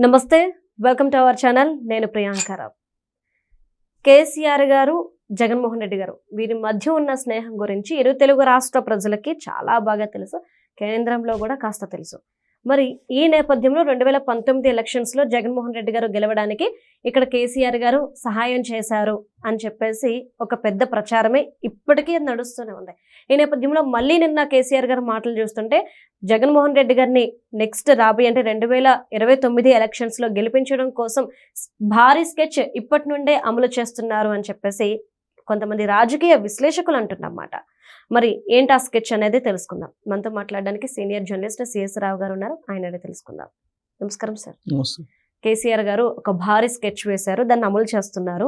నమస్తే, welcome to our channel. నేను ప్రియాంకరావు. కేసీఆర్ గారు, జగన్మోహన్ రెడ్డి గారు వీరి మధ్య ఉన్న స్నేహం గురించి ఇరు తెలుగు రాష్ట్ర ప్రజలకి చాలా బాగా తెలుసు. కేంద్రంలో కూడా కాస్త తెలుసు. మరి ఈ నేపథ్యంలో 2019 ఎలక్షన్స్లో జగన్మోహన్ రెడ్డి గారు గెలవడానికి ఇక్కడ కేసీఆర్ గారు సహాయం చేశారు అని చెప్పేసి ఒక పెద్ద ప్రచారమే ఇప్పటికీ నడుస్తూనే ఉంది. ఈ నేపథ్యంలో మళ్ళీ నిన్న కేసీఆర్ గారు మాటలు చూస్తుంటే జగన్మోహన్ రెడ్డి గారిని నెక్స్ట్ రాబోయే అంటే 2029 ఎలక్షన్స్లో గెలిపించడం కోసం భారీ స్కెచ్ ఇప్పటి నుండే అమలు చేస్తున్నారు అని చెప్పేసి కొంతమంది రాజకీయ విశ్లేషకులు అంటున్నమాట. మరి ఏంటి ఆ స్కెచ్ అనేది తెలుసుకుందాం. మనతో మాట్లాడడానికి సీనియర్ జర్నలిస్ట్ సిఎస్ రావు గారు ఉన్నారు. ఆయన తెలుసుకుందాం. నమస్కారం సార్. కేసీఆర్ గారు ఒక భారీ స్కెచ్ వేశారు, దాన్ని అమలు చేస్తున్నారు.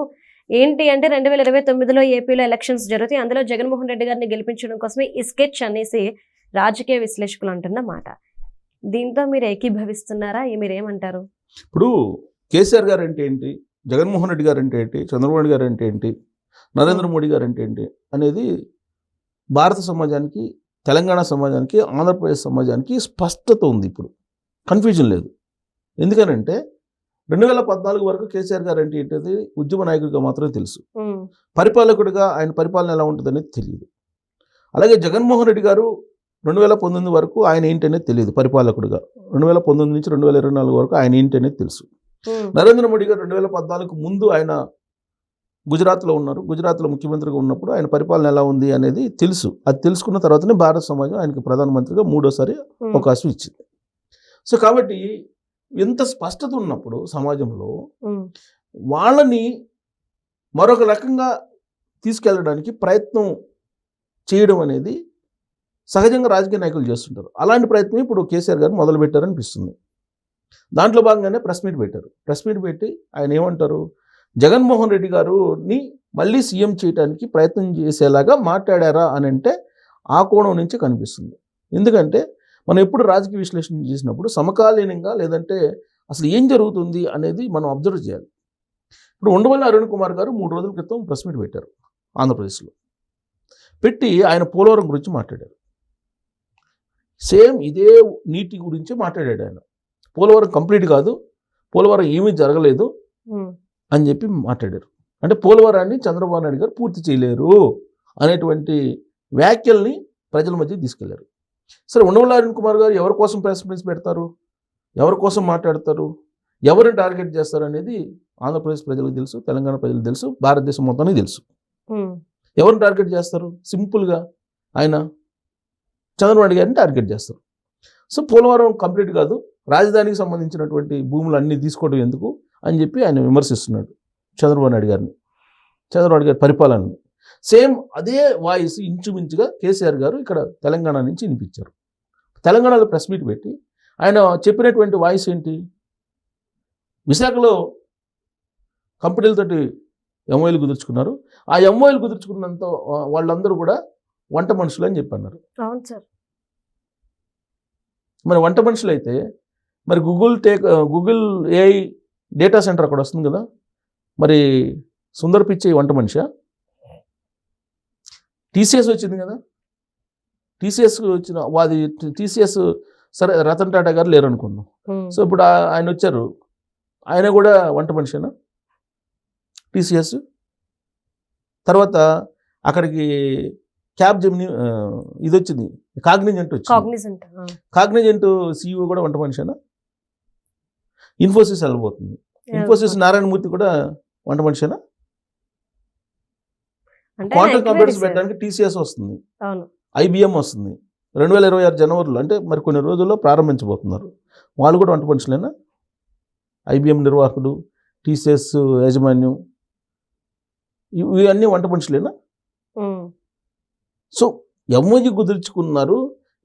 ఏంటి అంటే 2029లో ఏపీలో ఎలక్షన్స్ జరుగుతాయి, అందులో జగన్మోహన్ రెడ్డి గారిని గెలిపించడం కోసమే ఈ స్కెచ్ అనేసి రాజకీయ విశ్లేషకులు అంటున్నమాట. దీంతో మీరు ఏకీభవిస్తున్నారా? మీరేమంటారు? ఇప్పుడు కేసీఆర్ గారు అంటే ఏంటి, జగన్మోహన్ రెడ్డి గారు అంటే ఏంటి, చంద్రబాబు గారు అంటే ఏంటి, నరేంద్ర మోడీ గారు అంటే ఏంటి అనేది భారత సమాజానికి, తెలంగాణ సమాజానికి, ఆంధ్రప్రదేశ్ సమాజానికి స్పష్టత ఉంది. ఇప్పుడు కన్ఫ్యూజన్ లేదు. ఎందుకనంటే 2014 వరకు కేసీఆర్ గారు అంటే ఏంటది ఉద్యమ నాయకుడిగా మాత్రమే తెలుసు. పరిపాలకుడిగా ఆయన పరిపాలన ఎలా ఉంటుంది అనేది తెలియదు. అలాగే జగన్మోహన్ రెడ్డి గారు 2019 వరకు ఆయన ఏంటనేది తెలియదు పరిపాలకుడిగా. 2019 నుంచి 2024 వరకు ఆయన ఏంటనేది తెలుసు. నరేంద్ర మోడీ గారు 2014 ముందు ఆయన గుజరాత్లో ఉన్నారు. గుజరాత్లో ముఖ్యమంత్రిగా ఉన్నప్పుడు ఆయన పరిపాలన ఎలా ఉంది అనేది తెలుసు. అది తెలుసుకున్న తర్వాతనే భారత సమాజం ఆయనకి ప్రధానమంత్రిగా మూడోసారి అవకాశం ఇచ్చింది. సో కాబట్టి ఎంత స్పష్టత ఉన్నప్పుడు సమాజంలో వాళ్ళని మరొక రకంగా తీసుకెళ్ళడానికి ప్రయత్నం చేయడం అనేది సహజంగా రాజకీయ నాయకులు చేస్తుంటారు. అలాంటి ప్రయత్నం ఇప్పుడు కేసీఆర్ గారు మొదలుపెట్టారనిపిస్తుంది. దాంట్లో భాగంగానే ప్రెస్ మీట్ పెట్టారు. ప్రెస్ మీట్ పెట్టి ఆయన ఏమంటారు, జగన్మోహన్ రెడ్డి గారిని మళ్ళీ సీఎం చేయడానికి ప్రయత్నం చేసేలాగా మాట్లాడారా అని అంటే ఆ కోణం నుంచి కనిపిస్తుంది. ఎందుకంటే మనం ఎప్పుడు రాజకీయ విశ్లేషణ చేసినప్పుడు సమకాలీనంగా లేదంటే అసలు ఏం జరుగుతుంది అనేది మనం అబ్జర్వ్ చేయాలి. ఇప్పుడు ఉండవల్లి అరుణ్ కుమార్ గారు 3 రోజుల క్రితం ప్రెస్ మీట్ పెట్టారు ఆంధ్రప్రదేశ్లో. పెట్టి ఆయన పోలవరం గురించి మాట్లాడారు. సేమ్ ఇదే నీటి గురించి మాట్లాడాడు ఆయన. పోలవరం కంప్లీట్ కాదు, పోలవరం ఏమీ జరగలేదు అని చెప్పి మాట్లాడారు. అంటే పోలవరాన్ని చంద్రబాబు నాయుడు గారు పూర్తి చేయలేరు అనేటువంటి వ్యాఖ్యల్ని ప్రజల మధ్య తీసుకెళ్లారు. సరే, ఉండవల్లి అరుణ్ కుమార్ గారు ఎవరి కోసం ప్రెస్ మీట్స్ పెడతారు, ఎవరి కోసం మాట్లాడతారు, ఎవరిని టార్గెట్ చేస్తారు అనేది ఆంధ్రప్రదేశ్ ప్రజలకు తెలుసు, తెలంగాణ ప్రజలకు తెలుసు, భారతదేశం మొత్తానికి తెలుసు. ఎవరిని టార్గెట్ చేస్తారు? సింపుల్గా ఆయన చంద్రబాబు నాయుడు గారిని టార్గెట్ చేస్తారు. సో పోలవరం కంప్లీట్ కాదు, రాజధానికి సంబంధించినటువంటి భూములు అన్నీ తీసుకోవడం ఎందుకు అని చెప్పి ఆయన విమర్శిస్తున్నాడు చంద్రబాబు నాయుడు గారిని, చంద్రబాబు నాయుడు గారి పరిపాలనని. సేమ్ అదే వాయిస్ ఇంచుమించుగా కేసీఆర్ గారు ఇక్కడ తెలంగాణ నుంచి వినిపించారు. తెలంగాణలో ప్రెస్ మీట్ పెట్టి ఆయన చెప్పినటువంటి వాయిస్ ఏంటి, విశాఖలో కంపెనీలతోటి ఎంఓఏలు కుదుర్చుకున్నారు, ఆ ఎంఓఏలు కుదుర్చుకున్నంత వాళ్ళందరూ కూడా వంట మనుషులు అని చెప్పి అన్నారు. అవును సార్. మరి వంట మనుషులు అయితే మరి గూగుల్ ఏఐ డేటా సెంటర్ అక్కడ వస్తుంది కదా, మరి సుందర్ పిచ్చే వంట మనిషా? టీసీఎస్ వచ్చింది కదా, టీసీఎస్ వచ్చిన వాది టీసీఎస్ సరే రతన్ టాటా గారు లేరు అనుకున్నాం. సో ఇప్పుడు ఆయన వచ్చారు, ఆయన కూడా వంట మనిషేనా టీసీఎస్? తర్వాత అక్కడికి క్యాబ్ జెమిని ఇది వచ్చింది, కాగ్నిజెంట్ వచ్చింది. కాగ్నిజెంట్ సీఈఓ కూడా వంట మనిషేనా? ఇన్ఫోసిస్ వెళ్ళబోతుంది, ఇన్ఫోసిస్ నారాయణమూర్తి కూడా వంట మనిషేనా? క్వాంటమ్ కంప్యూటర్స్ పెట్టడానికి టీసీఎస్ వస్తుంది, ఐబిఎం వస్తుంది 2026 జనవరిలో, అంటే మరి కొన్ని రోజుల్లో ప్రారంభించబోతున్నారు. వాళ్ళు కూడా వంట మనుషులేనా? ఐబిఎం నిర్వాహకుడు, టీసీఎస్ యాజమాన్యం, ఇవన్నీ వంట మనుషులేనా? సో ఎంఓయూ కుదుర్చుకున్నారు.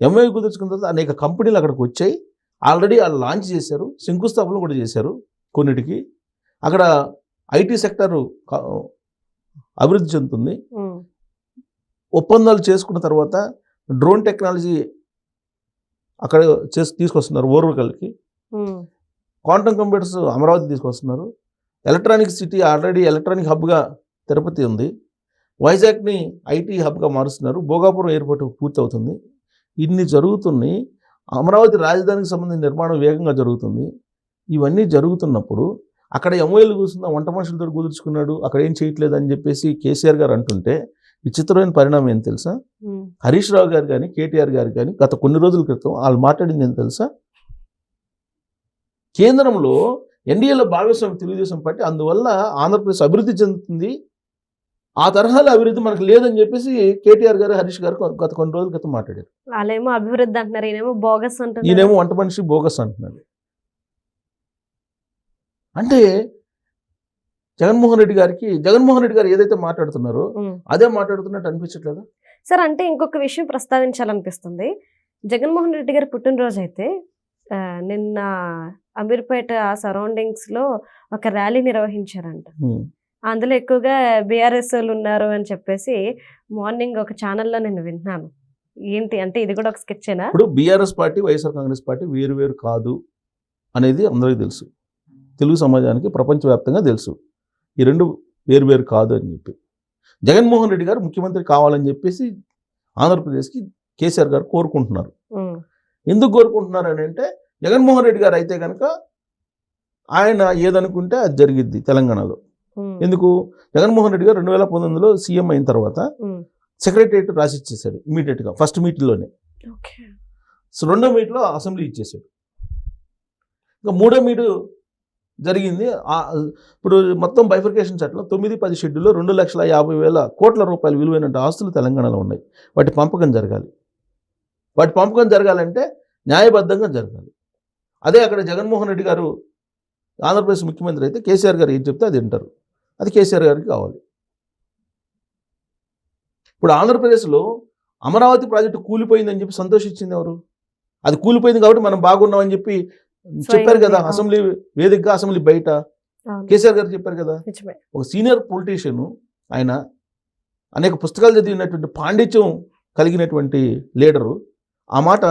ఎంఓయూ కుదుర్చుకున్న తర్వాత అనేక కంపెనీలు అక్కడికి వచ్చాయి. ఆల్రెడీ వాళ్ళు లాంచ్ చేశారు, శంకుస్థాపనలు కూడా చేశారు కొన్నిటికి. అక్కడ ఐటీ సెక్టర్ అభివృద్ధి చెందుతుంది. ఒప్పందాలు చేసుకున్న తర్వాత డ్రోన్ టెక్నాలజీ అక్కడ తీసుకొస్తున్నారు ఓర్వకల్కి. క్వాంటమ్ కంప్యూటర్స్ అమరావతి తీసుకొస్తున్నారు. ఎలక్ట్రానిక్ సిటీ ఆల్రెడీ ఎలక్ట్రానిక్ హబ్గా తిరుపతి ఉంది. వైజాగ్ని ఐటీ హబ్గా మారుస్తున్నారు. భోగాపురం ఎయిర్పోర్ట్ పూర్తి అవుతుంది. ఇన్ని జరుగుతున్నాయి. అమరావతి రాజధానికి సంబంధించిన నిర్మాణం వేగంగా జరుగుతుంది. ఇవన్నీ జరుగుతున్నప్పుడు అక్కడ ఎంఓఏలు కూర్చున్న వంట మనుషులతో కుదుర్చుకున్నాడు, అక్కడ ఏం చేయట్లేదు అని చెప్పేసి కేసీఆర్ గారు అంటుంటే విచిత్రమైన పరిణామం ఏం తెలుసా? హరీష్ రావు గారు కానీ కేటీఆర్ గారు కానీ గత కొన్ని రోజుల క్రితం వాళ్ళు మాట్లాడింది ఏం తెలుసా? కేంద్రంలో ఎన్డీఏలో భాగస్వామి తెలుగుదేశం పార్టీ, అందువల్ల ఆంధ్రప్రదేశ్ అభివృద్ధి చెందుతుంది, ఆ తరహాలో అభివృద్ధి మనకు లేదని చెప్పేసి కేటీఆర్ గారు హరీష్ గారు గత కొన్ని రోజుల క్రితం మాట్లాడారు. వాళ్ళేమో అభివృద్ధి అంటున్నారు, ఈయనేమో బోగస్ అంటున్నారు. ఈయనేమో వంట మనిషి బోగస్ అంటున్నాడు. అంటే జగన్మోహన్ రెడ్డి గారు ఏదైతే మాట్లాడుతున్నారో అదే మాట్లాడుతున్నట్టు అనిపించట్లేదా సార్? అంటే ఇంకొక విషయం ప్రస్తావించాలనిపిస్తుంది. జగన్మోహన్ రెడ్డి గారి పుట్టినరోజు అయితే నిన్న అమీర్పేట సరౌండింగ్స్ లో ఒక ర్యాలీ నిర్వహించారంట. అందులో ఎక్కువగా బీఆర్ఎస్ వాళ్ళు ఉన్నారు అని చెప్పేసి మార్నింగ్ ఒక ఛానల్లో నేను విన్నాను. ఏంటి అంటే ఇది కూడా ఒక స్కెచ్చేనా? ఇప్పుడు BRS party YSR Congress party వేరు కాదు అనేది అందరికీ తెలుసు, తెలుగు సమాజానికి ప్రపంచవ్యాప్తంగా తెలుసు. ఈ రెండు వేరు కాదు అని చెప్పి జగన్మోహన్ రెడ్డి గారు ముఖ్యమంత్రి కావాలని చెప్పేసి ఆంధ్రప్రదేశ్కి కేసీఆర్ గారు కోరుకుంటున్నారు. ఎందుకు కోరుకుంటున్నారు అని అంటే జగన్మోహన్ రెడ్డి గారు అయితే కనుక ఆయన ఏదనుకుంటే అది జరిగిద్ది తెలంగాణలో. ఎందుకు? జగన్మోహన్ రెడ్డి గారు 2019లో సీఎం అయిన తర్వాత సెక్రటరియట్ రాసి ఇచ్చేసాడు ఇమీడియట్గా, ఫస్ట్ మీట్లోనే. సో రెండో మీట్లో అసెంబ్లీ ఇచ్చేసాడు. ఇంకా మూడో మీటు జరిగింది. ఇప్పుడు మొత్తం బైఫర్కేషన్ చట్టంలో 9-10 షెడ్యూల్లో 2,50,000 కోట్ల రూపాయలు విలువైన ఆస్తులు తెలంగాణలో ఉన్నాయి. వాటి పంపకం జరగాలి. వాటి పంపకం జరగాలంటే న్యాయబద్ధంగా జరగాలి. అదే అక్కడ జగన్మోహన్ రెడ్డి గారు ఆంధ్రప్రదేశ్ ముఖ్యమంత్రి అయితే కేసీఆర్ గారు ఏం చెప్తే అది వింటారు. అది కేసీఆర్ గారికి కావాలి. ఇప్పుడు ఆంధ్రప్రదేశ్లో అమరావతి ప్రాజెక్టు కూలిపోయిందని చెప్పి సంతోషించింది ఎవరు? అది కూలిపోయింది కాబట్టి మనం బాగున్నామని చెప్పి చెప్పారు కదా అసెంబ్లీ వేదికగా, అసెంబ్లీ బయట కేసీఆర్ గారు చెప్పారు కదా. ఒక సీనియర్ పొలిటీషియన్, ఆయన అనేక పుస్తకాలు చదివినటువంటి పాండిత్యం కలిగినటువంటి లీడరు ఆ మాట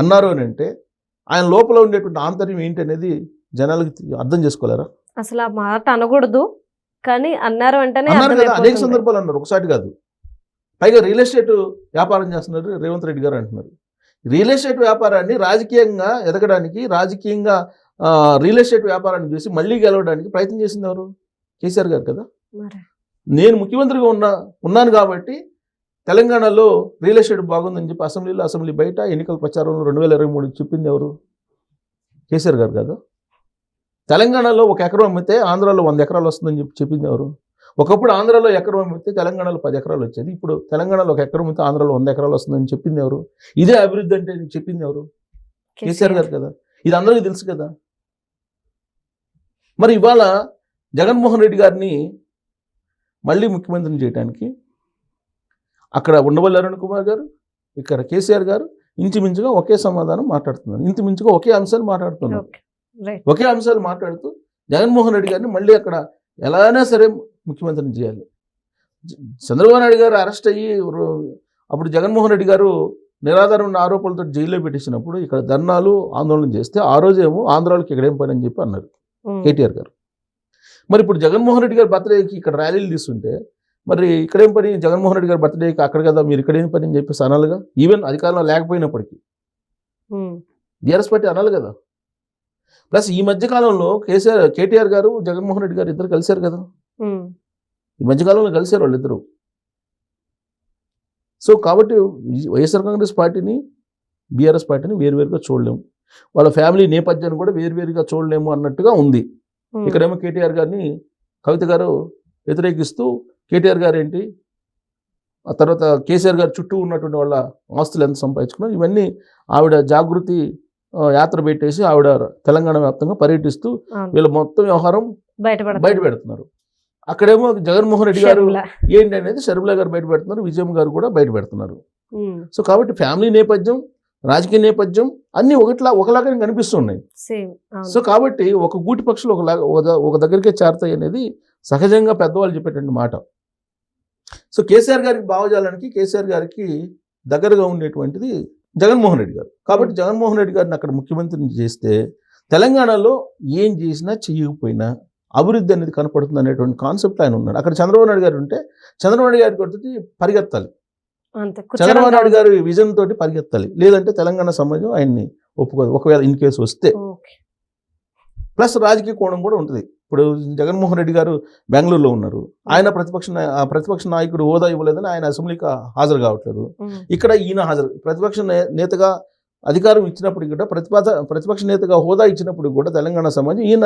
అన్నారు అని అంటే ఆయన లోపల ఉండేటువంటి ఆంతర్యం ఏంటి అనేది జనాలకి అర్థం చేసుకోలేరా? అసలు ఆ మాట అనకూడదు, కానీ అన్నారు అంటేనే కదా. అనేక సందర్భాలు అన్నారు, ఒకసారి కాదు. పైగా రియల్ ఎస్టేట్ వ్యాపారం చేస్తున్నారు రేవంత్ రెడ్డి గారు అంటున్నారు. రియల్ ఎస్టేట్ వ్యాపారాన్ని రాజకీయంగా ఎదగడానికి, రాజకీయంగా రియల్ ఎస్టేట్ వ్యాపారాన్ని చూసి మళ్ళీ గెలవడానికి ప్రయత్నం చేసింది ఎవరు? కేసీఆర్ గారు కదా. నేను ముఖ్యమంత్రిగా ఉన్నాను కాబట్టి తెలంగాణలో రియల్ ఎస్టేట్ బాగుందని చెప్పి అసెంబ్లీలో, అసెంబ్లీ బయట, ఎన్నికల ప్రచారంలో 2023 చెప్పింది ఎవరు? కేసీఆర్ గారు కదా. తెలంగాణలో 1 ఎకరం అమ్మితే ఆంధ్రాలో 100 ఎకరాలు వస్తుందని చెప్పి చెప్పింది ఎవరు? ఒకప్పుడు ఆంధ్రాలో ఎకరం అమ్మితే తెలంగాణలో 10 ఎకరాలు వచ్చేది. ఇప్పుడు తెలంగాణలో 1 ఎకరం అమ్మితే ఆంధ్రాలో 100 ఎకరాలు వస్తుందని చెప్పింది ఎవరు? ఇదే అభివృద్ధి అంటే చెప్పింది ఎవరు? కేసీఆర్ గారు కదా. ఇది అందరికీ తెలుసు కదా. మరి ఇవాళ జగన్మోహన్ రెడ్డి గారిని మళ్ళీ ముఖ్యమంత్రిని చేయడానికి అక్కడ ఉండవల్లి అరుణ్ కుమార్ గారు, ఇక్కడ కేసీఆర్ గారు ఇంచుమించుగా ఒకే సమాధానం మాట్లాడుతున్నారు. ఇంచుమించుగా ఒకే అంశాలు మాట్లాడుతున్నారు. ఒకే అంశాలు మాట్లాడుతూ జగన్మోహన్ రెడ్డి గారిని మళ్ళీ అక్కడ ఎలాగైనా సరే ముఖ్యమంత్రిని చేయాలి. చంద్రబాబు నాయుడు గారు అరెస్ట్ అయ్యి అప్పుడు జగన్మోహన్ రెడ్డి గారు నిరాధారం ఉన్న ఆరోపణలతో జైల్లో పెట్టించినప్పుడు ఇక్కడ ధర్నాలు, ఆందోళన చేస్తే ఆ రోజేమో ఆంధ్రాలోకి ఇక్కడేం పని అని చెప్పి అన్నారు కేటీఆర్ గారు. మరి ఇప్పుడు జగన్మోహన్ రెడ్డి గారి బర్త్డేకి ఇక్కడ ర్యాలీలు తీస్తుంటే మరి ఇక్కడేం పని? జగన్మోహన్ రెడ్డి గారి బర్త్డేకి అక్కడ కదా, మీరు ఇక్కడేం పని అని చెప్పేసి అనాలిగా. ఈవెన్ అధికారంలో లేకపోయినప్పటికీ బీఆర్ఎస్ పార్టీ అనాలి కదా. ప్లస్ ఈ మధ్యకాలంలో కేటీఆర్ గారు, జగన్మోహన్ రెడ్డి గారు ఇద్దరు కలిశారు కదా. ఈ మధ్యకాలంలో కలిశారు వాళ్ళిద్దరు. సో కాబట్టి వైఎస్ఆర్ కాంగ్రెస్ పార్టీని, బీఆర్ఎస్ పార్టీని వేరువేరుగా చూడలేము, వాళ్ళ ఫ్యామిలీ నేపథ్యాన్ని కూడా వేరువేరుగా చూడలేము అన్నట్టుగా ఉంది. ఇక్కడేమో కేటీఆర్ గారిని కవిత గారు వ్యతిరేకిస్తూ, కేటీఆర్ గారు ఏంటి, ఆ తర్వాత కేసీఆర్ గారు చుట్టూ ఉన్నటువంటి వాళ్ళ ఆస్తులు ఎంత సంపాదించుకున్నారు, ఇవన్నీ ఆవిడ జాగృతి యాత్ర పెట్టేసి ఆవిడ తెలంగాణ వ్యాప్తంగా పర్యటిస్తూ వీళ్ళ మొత్తం వ్యవహారం బయట పెడుతున్నారు. అక్కడేమో జగన్మోహన్ రెడ్డి గారు ఏంటి అనేది షర్మిలా గారు బయట పెడుతున్నారు, విజయం గారు కూడా బయట పెడుతున్నారు. సో కాబట్టి ఫ్యామిలీ నేపథ్యం, రాజకీయ నేపథ్యం అన్నీ ఒకలాగానే కనిపిస్తున్నాయి. సో కాబట్టి ఒక గూటి పక్షులు ఒక దగ్గరికే చేరతాయి అనేది సహజంగా పెద్దవాళ్ళు చెప్పేటువంటి మాట. సో కేసీఆర్ గారికి భావజాలానికి, కేసీఆర్ గారికి దగ్గరగా ఉండేటువంటిది జగన్మోహన్ రెడ్డి గారు. కాబట్టి జగన్మోహన్ రెడ్డి గారిని అక్కడ ముఖ్యమంత్రిని చేస్తే తెలంగాణలో ఏం చేసినా చేయకపోయినా అభివృద్ధి అనేది కనపడుతుంది అనేటువంటి కాన్సెప్ట్ ఆయన ఉన్నాడు. అక్కడ చంద్రబాబు నాయుడు గారు ఉంటే చంద్రబాబు నాయుడు గారి కొట్టి పరిగెత్తాలి, చంద్రబాబు నాయుడు గారి విజన్ తోటి పరిగెత్తాలి, లేదంటే తెలంగాణ సమాజం ఆయన్ని ఒప్పుకోదు ఒకవేళ ఇన్ కేసు వస్తే. ప్లస్ రాజకీయ కోణం కూడా ఉంటుంది. ఇప్పుడు జగన్మోహన్ రెడ్డి గారు బెంగళూరులో ఉన్నారు, ఆయన ప్రతిపక్ష నాయకుడు హోదా ఇవ్వలేదని ఆయన అసెంబ్లీకి హాజరు కావట్లేదు. ఇక్కడ ఈయన హాజరు, ప్రతిపక్ష నేతగా అధికారం ఇచ్చినప్పుడు కూడా ప్రతిపక్ష నేతగా హోదా ఇచ్చినప్పుడు కూడా తెలంగాణ సమాజం ఈయన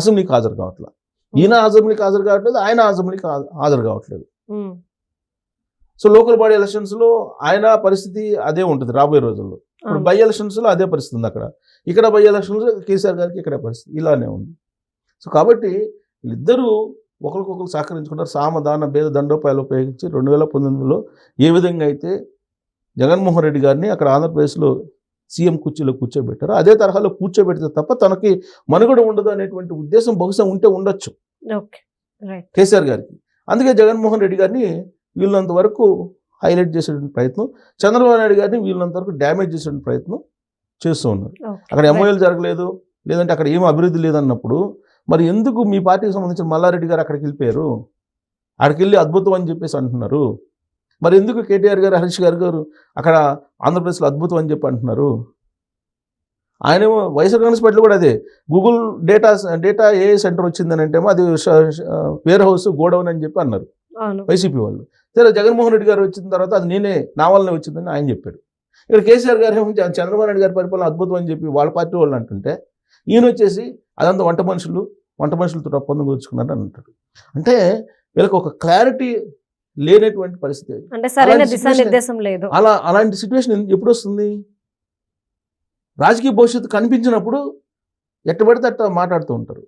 అసెంబ్లీకి హాజరు కావట్లేదు. ఈయన అసెంబ్లీకి హాజరు కావట్లేదు, ఆయన అసెంబ్లీకి హాజరు కావట్లేదు. సో లోకల్ బాడీ ఎలక్షన్స్లో ఆయన పరిస్థితి అదే ఉంటుంది రాబోయే రోజుల్లో. ఇప్పుడు బై ఎలక్షన్స్లో అదే పరిస్థితి ఉంది అక్కడ. ఇక్కడ బై ఎలక్షన్స్ కేసీఆర్ గారికి ఇక్కడ పరిస్థితి ఇలానే ఉంది. సో కాబట్టి వీళ్ళిద్దరూ ఒకరికొకరు సహకరించుకుంటారు. సామదాన భేద దండోపాయాలు ఉపయోగించి 2019లో ఏ విధంగా అయితే జగన్మోహన్ రెడ్డి గారిని అక్కడ ఆంధ్రప్రదేశ్లో సీఎం కుర్చీలో కూర్చోబెట్టారు, అదే తరహాలో కూర్చోబెడితే తప్ప తనకి మనుగడ ఉండదు అనేటువంటి ఉద్దేశం బహుశా ఉండొచ్చు కేసీఆర్ గారికి. అందుకే జగన్మోహన్ రెడ్డి గారిని వీళ్ళంత వరకు హైలైట్ చేసేటువంటి ప్రయత్నం, చంద్రబాబు నాయుడు గారిని వీళ్ళంత వరకు డ్యామేజ్ చేసేటువంటి ప్రయత్నం చేస్తూ ఉన్నారు. అక్కడ ఎంఓఎల్ జరగలేదు, లేదంటే అక్కడ ఏం అభివృద్ధి లేదన్నప్పుడు మరి ఎందుకు మీ పార్టీకి సంబంధించిన మల్లారెడ్డి గారు అక్కడికి వెళ్ళిపోయారు? అక్కడికి వెళ్ళి అద్భుతం అని చెప్పేసి అంటున్నారు. మరి ఎందుకు కేటీఆర్ గారు, హరీష్ గారు అక్కడ ఆంధ్రప్రదేశ్లో అద్భుతం అని చెప్పి అంటున్నారు? ఆయనేమో వైఎస్ఆర్ కాంగ్రెస్ పార్టీలో కూడా అదే గూగుల్ డేటా ఏ సెంటర్ వచ్చిందని అంటేమో అది వేర్ హౌస్ గోడౌన్ అని చెప్పి అన్నారు వైసీపీ వాళ్ళు. సరే జగన్మోహన్ రెడ్డి గారు వచ్చిన తర్వాత అది నా వల్లనే వచ్చిందని ఆయన చెప్పాడు. ఇక్కడ కేసీఆర్ గారు ఏమో చంద్రబాబు నాయుడు గారి పరిపాలన అద్భుతం అని చెప్పి వాళ్ళ పార్టీ వాళ్ళు అంటుంటే ఈయన వచ్చేసి అదంతా వంట మనుషులతో ఒప్పందం కూర్చుకున్నారు అని అంటాడు. అంటే వీళ్ళకి ఒక క్లారిటీ లేనటువంటి పరిస్థితి. అంటే సరైన దిశానిర్దేశం లేదు. అలాంటి సిచ్యువేషన్ ఎప్పుడు వస్తుంది? రాజకీయ భవిష్యత్తు కనిపించినప్పుడు ఎట్టబడితే అట్ట మాట్లాడుతూ ఉంటారు.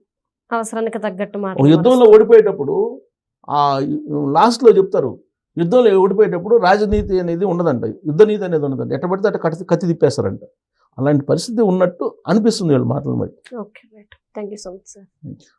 అవసరానికి తగ్గట్టు యుద్ధంలో ఓడిపోయేటప్పుడు లాస్ట్లో చెప్తారు, యుద్ధంలో ఓడిపోయేటప్పుడు రాజనీతి అనేది ఉండదంట, యుద్ధ నీతి అనేది ఉండదంట, ఎట్టబడితే అట్ట కత్తి తిప్పేస్తారంట. అలాంటి పరిస్థితి ఉన్నట్టు అనిపిస్తుంది వీళ్ళ మాటలు బట్టి. Okay, right. Thank you so much sir.